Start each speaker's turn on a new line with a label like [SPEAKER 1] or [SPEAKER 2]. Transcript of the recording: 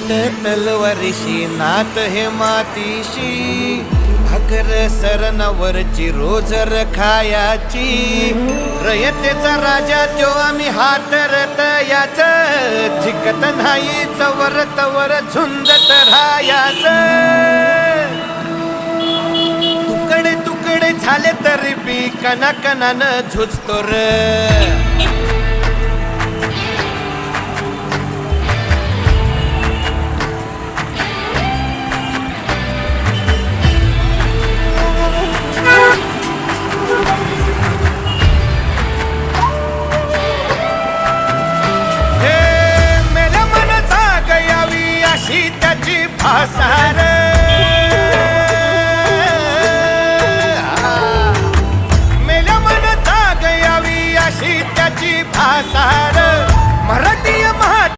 [SPEAKER 1] तलवारीशी नात हे मातीशी भाकर सरणावरची रोजर खायाची रयतेचा राजा त्यो आम्ही हातरत याच झिकत नाही चवर तवर झुंजत राहायाच तुकडे तुकडे झाले तरी बी कणाकणानं झुजतो र त्याची भाषा